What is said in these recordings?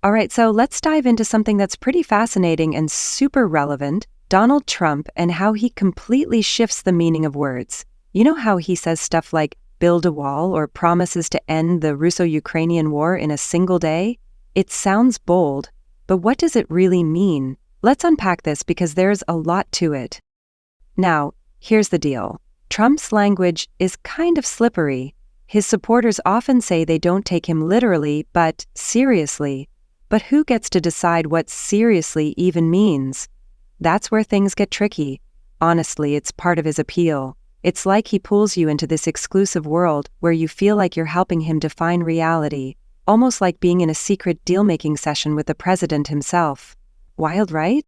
Alright, so let's dive into something that's pretty fascinating and super relevant, Donald Trump and how he completely shifts the meaning of words. You know how he says stuff like build a wall or promises to end the Russo-Ukrainian war in a single day? It sounds bold, but what does it really mean? Let's unpack this because there's a lot to it. Now, here's the deal. Trump's language is kind of slippery. His supporters often say they don't take him literally, but seriously. But who gets to decide what seriously even means? That's where things get tricky. Honestly, it's part of his appeal. It's like he pulls you into this exclusive world where you feel like you're helping him define reality, almost like being in a secret deal-making session with the president himself. Wild, right?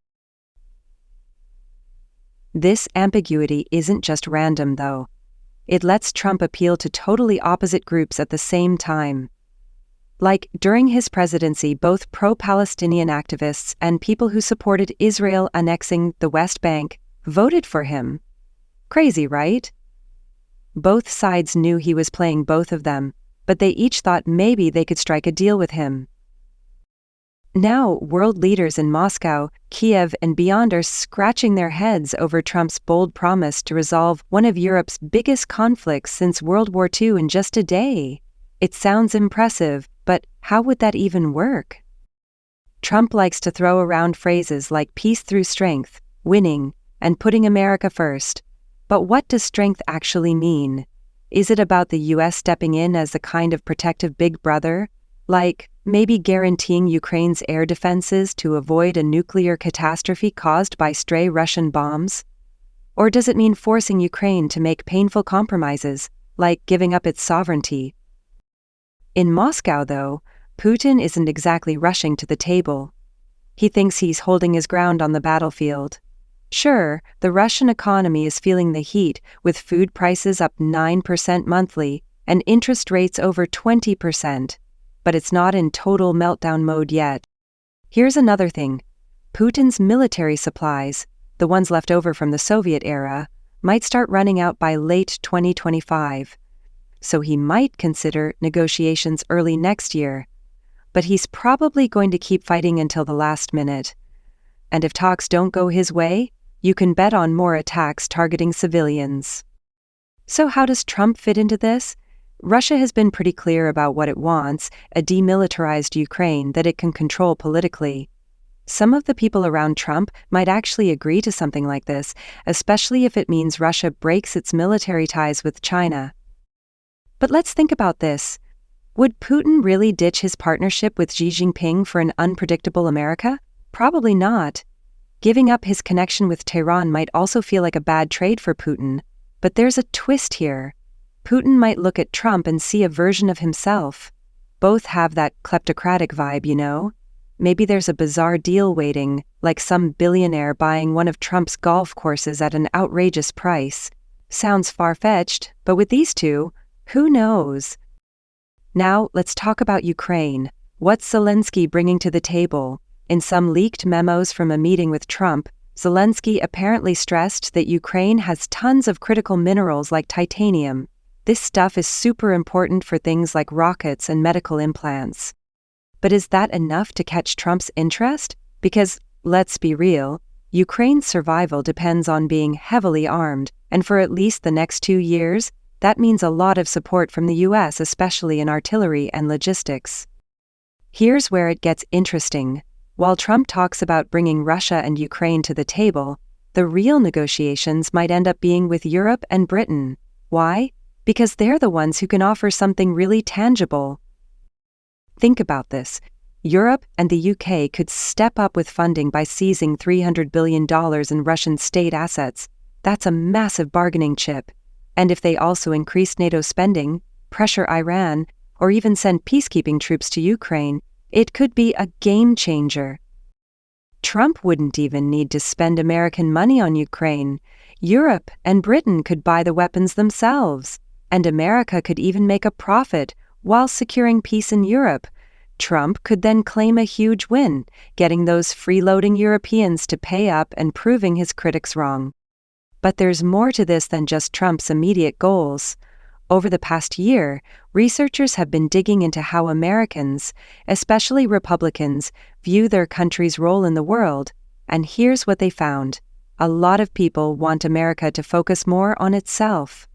This ambiguity isn't just random, though. It lets Trump appeal to totally opposite groups at the same time. Like, during his presidency, both pro-Palestinian activists and people who supported Israel annexing the West Bank voted for him. Crazy, right? Both sides knew he was playing both of them, but they each thought maybe they could strike a deal with him. Now, world leaders in Moscow, Kiev, and beyond are scratching their heads over Trump's bold promise to resolve one of Europe's biggest conflicts since World War II in just a day. It sounds impressive, but how would that even work? Trump likes to throw around phrases like peace through strength, winning, and putting America first. But what does strength actually mean? Is it about the U.S. stepping in as a kind of protective big brother? Like, maybe guaranteeing Ukraine's air defenses to avoid a nuclear catastrophe caused by stray Russian bombs? Or does it mean forcing Ukraine to make painful compromises, like giving up its sovereignty? In Moscow, though, Putin isn't exactly rushing to the table. He thinks he's holding his ground on the battlefield. Sure, the Russian economy is feeling the heat, with food prices up 9% monthly and interest rates over 20%. But it's not in total meltdown mode yet. Here's another thing. Putin's military supplies, the ones left over from the Soviet era, might start running out by late 2025. So he might consider negotiations early next year. But he's probably going to keep fighting until the last minute. And if talks don't go his way, you can bet on more attacks targeting civilians. So how does Trump fit into this? Russia has been pretty clear about what it wants, a demilitarized Ukraine that it can control politically. Some of the people around Trump might actually agree to something like this, especially if it means Russia breaks its military ties with China. But let's think about this. Would Putin really ditch his partnership with Xi Jinping for an unpredictable America? Probably not. Giving up his connection with Tehran might also feel like a bad trade for Putin. But there's a twist here. Putin might look at Trump and see a version of himself. Both have that kleptocratic vibe, you know? Maybe there's a bizarre deal waiting, like some billionaire buying one of Trump's golf courses at an outrageous price. Sounds far-fetched, but with these two, who knows? Now, let's talk about Ukraine. What's Zelensky bringing to the table? In some leaked memos from a meeting with Trump, Zelensky apparently stressed that Ukraine has tons of critical minerals like titanium. This stuff is super important for things like rockets and medical implants. But is that enough to catch Trump's interest? Because, let's be real, Ukraine's survival depends on being heavily armed, and for at least the next 2 years, that means a lot of support from the U.S., especially in artillery and logistics. Here's where it gets interesting. While Trump talks about bringing Russia and Ukraine to the table, the real negotiations might end up being with Europe and Britain. Why? Because they're the ones who can offer something really tangible. Think about this. Europe and the UK could step up with funding by seizing $300 billion in Russian state assets. That's a massive bargaining chip. And if they also increase NATO spending, pressure Iran, or even send peacekeeping troops to Ukraine, it could be a game changer. Trump wouldn't even need to spend American money on Ukraine. Europe and Britain could buy the weapons themselves. And America could even make a profit while securing peace in Europe. Trump could then claim a huge win, getting those freeloading Europeans to pay up and proving his critics wrong. But there's more to this than just Trump's immediate goals. Over the past year, researchers have been digging into how Americans, especially Republicans, view their country's role in the world, and here's what they found. A lot of people want America to focus more on itself.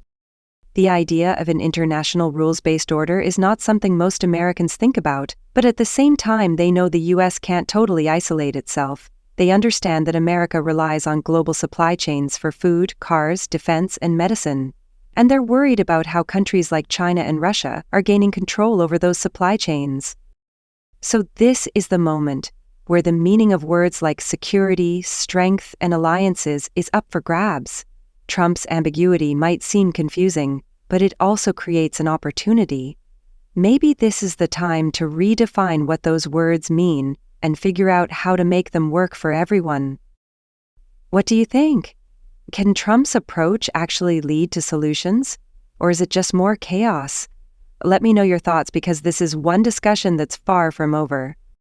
The idea of an international rules-based order is not something most Americans think about, but at the same time they know the U.S. can't totally isolate itself. They understand that America relies on global supply chains for food, cars, defense, and medicine. And they're worried about how countries like China and Russia are gaining control over those supply chains. So this is the moment where the meaning of words like security, strength, and alliances is up for grabs. Trump's ambiguity might seem confusing, but it also creates an opportunity. Maybe this is the time to redefine what those words mean and figure out how to make them work for everyone. What do you think? Can Trump's approach actually lead to solutions? Or is it just more chaos? Let me know your thoughts because this is one discussion that's far from over.